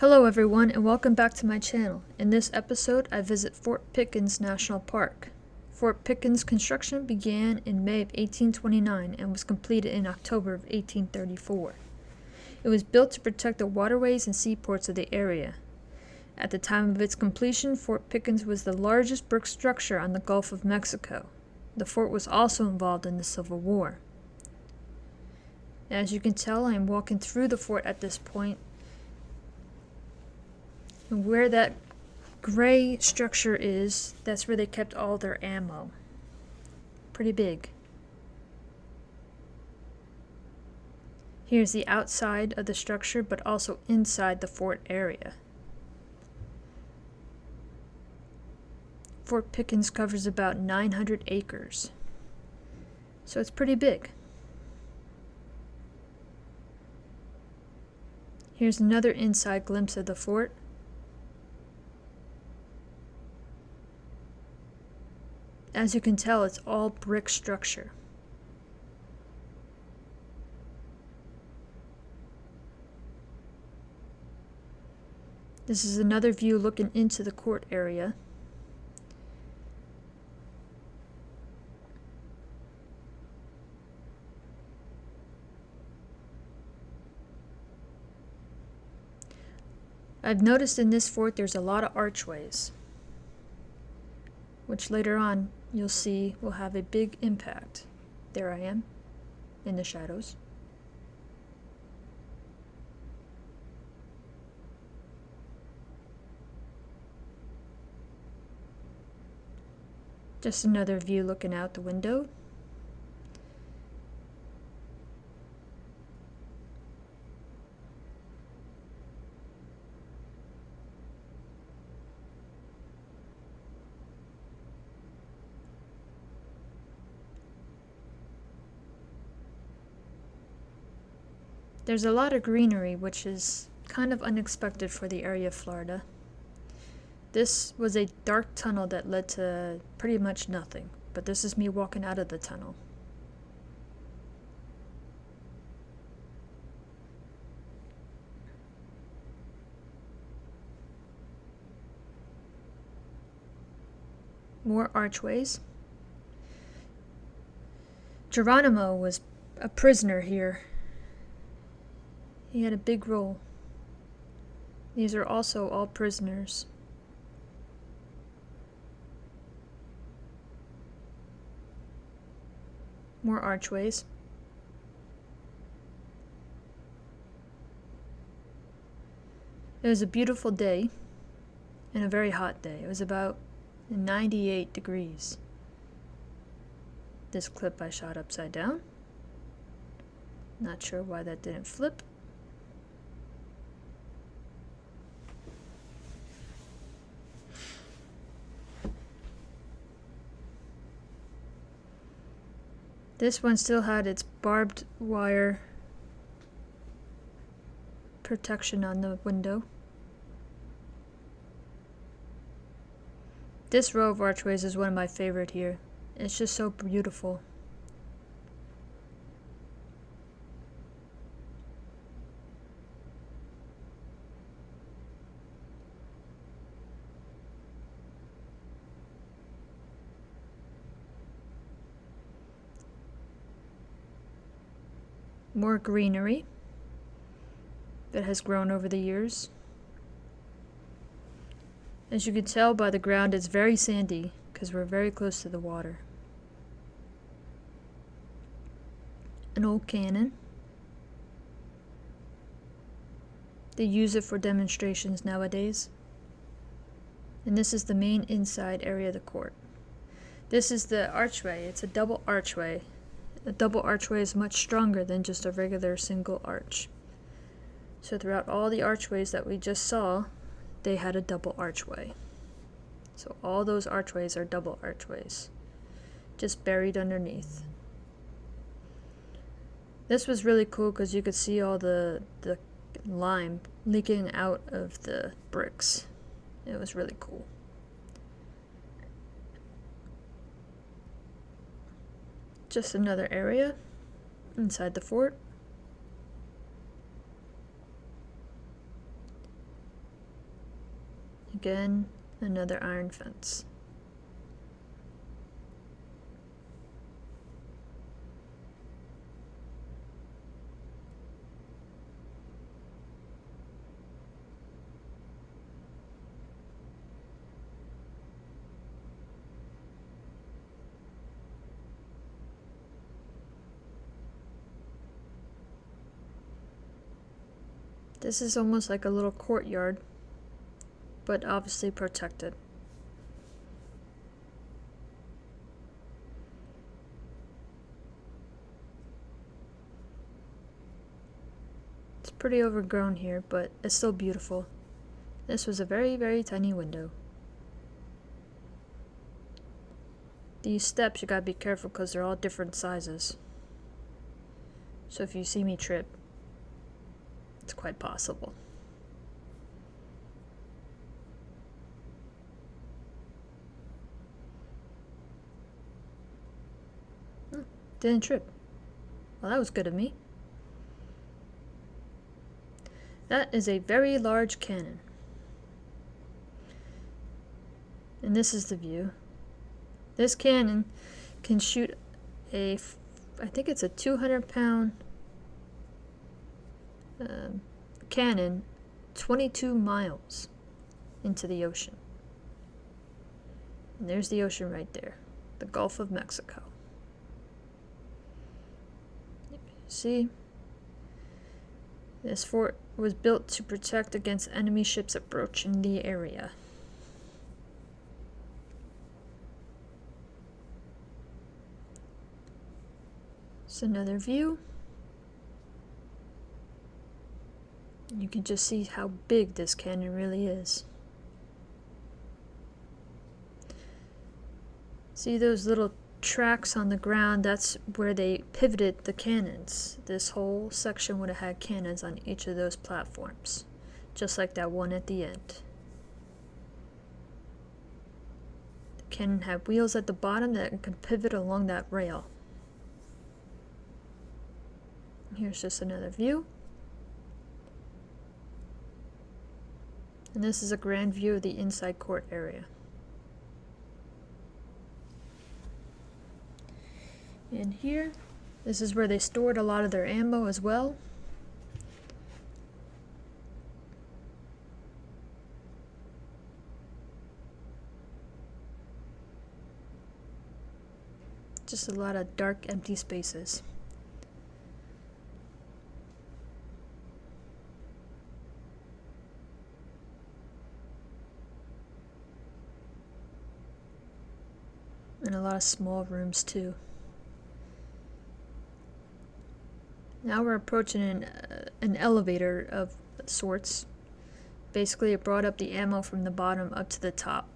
Hello everyone and welcome back to my channel. In this episode I visit Fort Pickens National Park. Fort Pickens construction began in May of 1829 and was completed in October of 1834. It was built to protect the waterways and seaports of the area. At the time of its completion, Fort Pickens was the largest brick structure on the Gulf of Mexico. The fort was also involved in the Civil War. As you can tell, I am walking through the fort at this point. And where that gray structure is, that's where they kept all their ammo. Pretty big. Here's the outside of the structure, but also inside the fort area. Fort Pickens covers about 900 acres. So it's pretty big. Here's another inside glimpse of the fort. As you can tell, it's all brick structure. This is another view looking into the court area. I've noticed in this fort there's a lot of archways, which later on you'll see will have a big impact. There I am, in the shadows. Just another view looking out the window. There's a lot of greenery, which is kind of unexpected for the area of Florida. This was a dark tunnel that led to pretty much nothing, but this is me walking out of the tunnel. More archways. Geronimo was a prisoner here. He had a big role. These are also all prisoners. More archways. It was a beautiful day and a very hot day. It was about 98 degrees. This clip I shot upside down. Not sure why that didn't flip. This one still had its barbed wire protection on the window. This row of archways is one of my favorite here. It's just so beautiful. More greenery that has grown over the years. As you can tell by the ground, it's very sandy because we're very close to the water. An old cannon. They use it for demonstrations nowadays. And this is the main inside area of the court. This is the archway. It's a double archway. A double archway is much stronger than just a regular single arch. So throughout all the archways that we just saw, they had a double archway. So all those archways are double archways, just buried underneath. This was really cool because you could see all the lime leaking out of the bricks. It was really cool. Just another area inside the fort. Again, another iron fence. This is almost like a little courtyard, but obviously protected. It's pretty overgrown here, but it's still beautiful. This was a very, very tiny window. These steps, you gotta be careful because they're all different sizes. So if you see me trip, it's quite possible. Didn't trip. Well, that was good of me. That is a very large cannon. And this is the view. This cannon can shoot I think it's a 200-pound cannon 22 miles into the ocean. And there's the ocean right there, the Gulf of Mexico. See? This fort was built to protect against enemy ships approaching the area. It's another view. You can just see how big this cannon really is. See those little tracks on the ground? That's where they pivoted the cannons. This whole section would have had cannons on each of those platforms, just like that one at the end. The cannon had wheels at the bottom that could pivot along that rail. Here's just another view. And this is a grand view of the inside court area. And here, this is where they stored a lot of their ammo as well. Just a lot of dark, empty spaces. And a lot of small rooms too. Now we're approaching an elevator of sorts. Basically, it brought up the ammo from the bottom up to the top.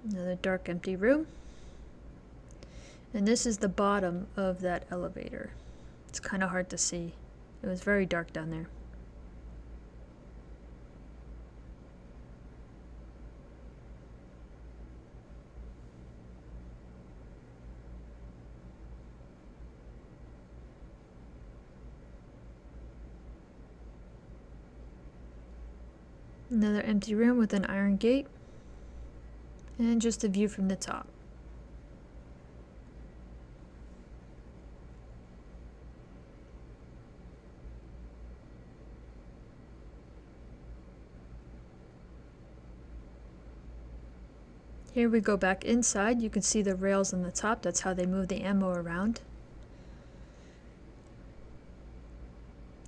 Another dark, empty room. And this is the bottom of that elevator. It's kind of hard to see. It was very dark down there. Another empty room with an iron gate, and just a view from the top. Here we go back inside. You can see the rails on the top. That's how they move the ammo around.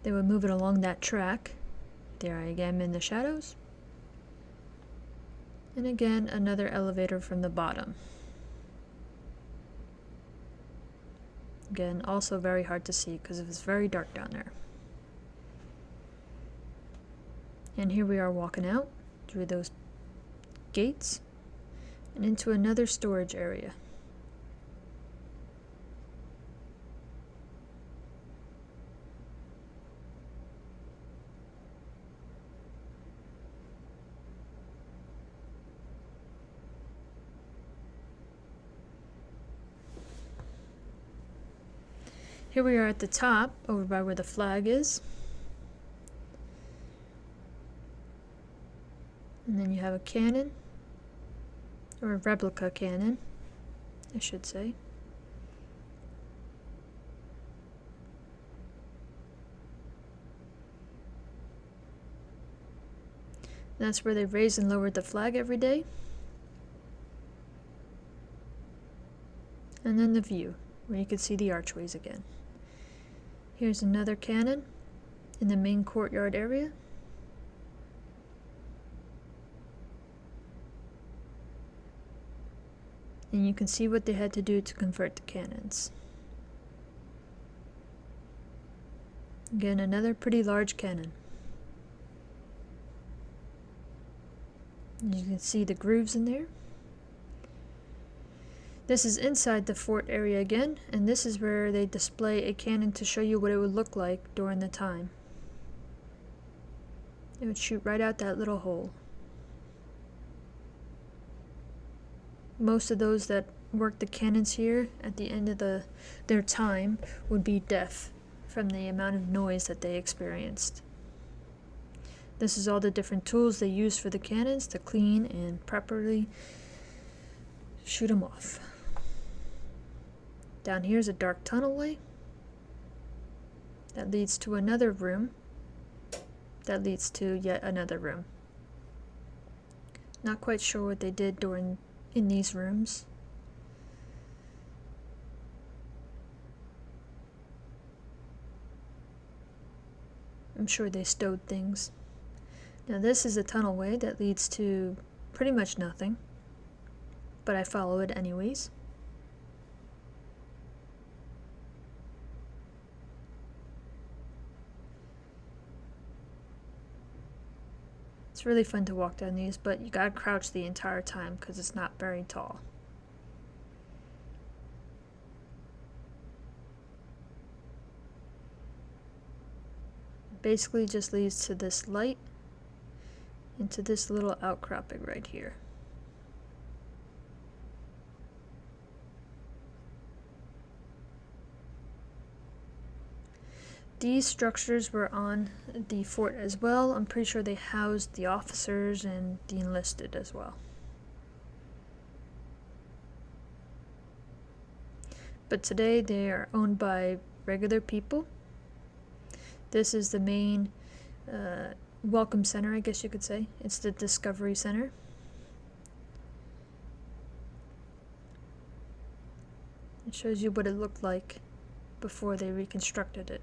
They would move it along that track. There I am in the shadows. And again, another elevator from the bottom. Again, also very hard to see because it was very dark down there. And here we are walking out through those gates and into another storage area. Here we are at the top, over by where the flag is. And then you have a cannon, or a replica cannon, I should say. That's where they raised and lowered the flag every day. And then the view, where you can see the archways again. Here's another cannon in the main courtyard area. And you can see what they had to do to convert the cannons. Again, another pretty large cannon. You can see the grooves in there. This is inside the fort area again, and this is where they display a cannon to show you what it would look like during the time. It would shoot right out that little hole. Most of those that worked the cannons here at the end of their time would be deaf from the amount of noise that they experienced. This is all the different tools they use for the cannons to clean and properly shoot them off. Down here is a dark tunnelway that leads to another room that leads to yet another room. Not quite sure what they did in these rooms. I'm sure they stowed things. Now this is a tunnelway that leads to pretty much nothing, but I follow it anyways. It's really fun to walk down these, but you gotta crouch the entire time because it's not very tall. Basically just leads to this light into this little outcropping right here. These structures were on the fort as well. I'm pretty sure they housed the officers and the enlisted as well. But today they are owned by regular people. This is the main welcome center, I guess you could say. It's the Discovery Center. It shows you what it looked like before they reconstructed it.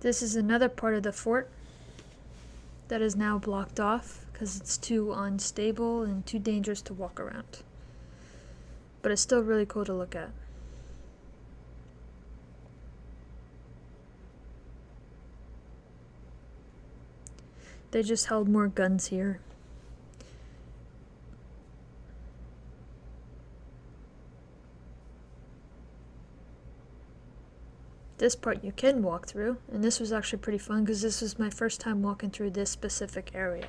This is another part of the fort that is now blocked off because it's too unstable and too dangerous to walk around. But it's still really cool to look at. They just held more guns here. This part you can walk through, and this was actually pretty fun because this was my first time walking through this specific area.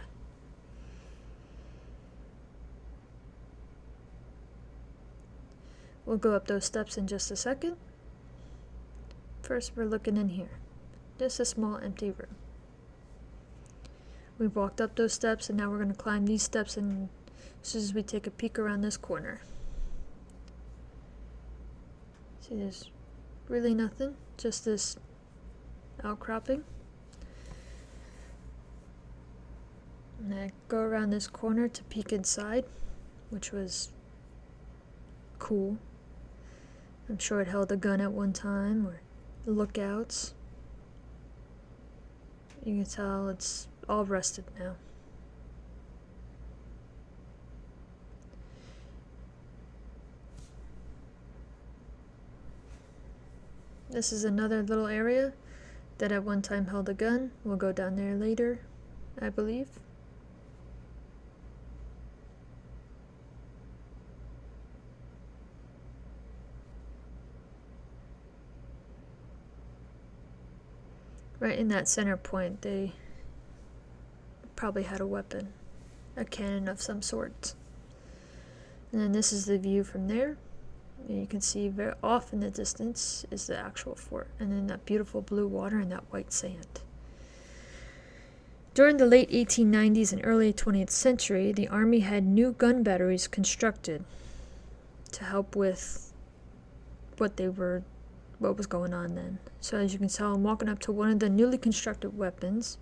We'll go up those steps in just a second. First, we're looking in here. Just a small empty room. We walked up those steps, and now we're going to climb these steps and as soon as we take a peek around this corner. See, there's really nothing, just this outcropping. And I go around this corner to peek inside, which was cool. I'm sure it held a gun at one time, or lookouts. You can tell it's all rusted now. This is another little area that at one time held a gun. We'll go down there later, I believe. Right in that center point, they probably had a weapon, a cannon of some sort. And then this is the view from there. And you can see very off in the distance is the actual fort, and then that beautiful blue water and that white sand. During the late 1890s and early 20th century, the Army had new gun batteries constructed to help with what was going on then. So as you can tell, I'm walking up to one of the newly constructed weapons.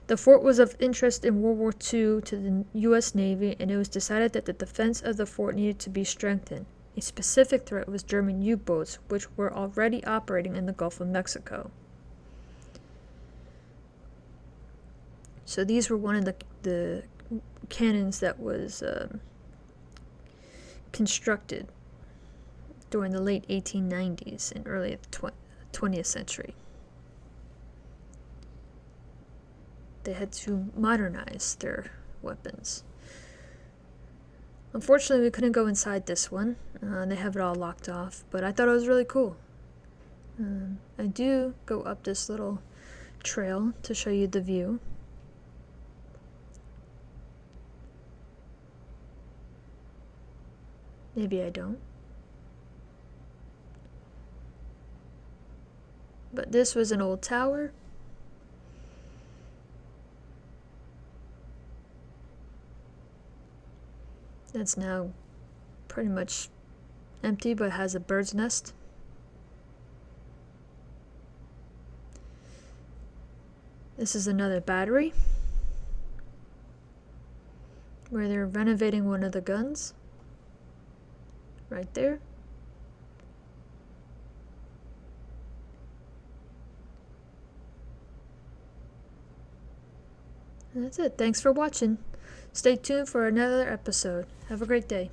The fort was of interest in World War II to the U.S. Navy, and it was decided that the defense of the fort needed to be strengthened. A specific threat was German U-boats, which were already operating in the Gulf of Mexico. So these were one of the cannons that was constructed during the late 1890s and early 20th century. They had to modernize their weapons. Unfortunately, we couldn't go inside this one. They have it all locked off, but I thought it was really cool. I do go up this little trail to show you the view. Maybe I don't. But this was an old tower. That's now pretty much empty, but has a bird's nest. This is another battery where they're renovating one of the guns. Right there. And that's it. Thanks for watching. Stay tuned for another episode. Have a great day.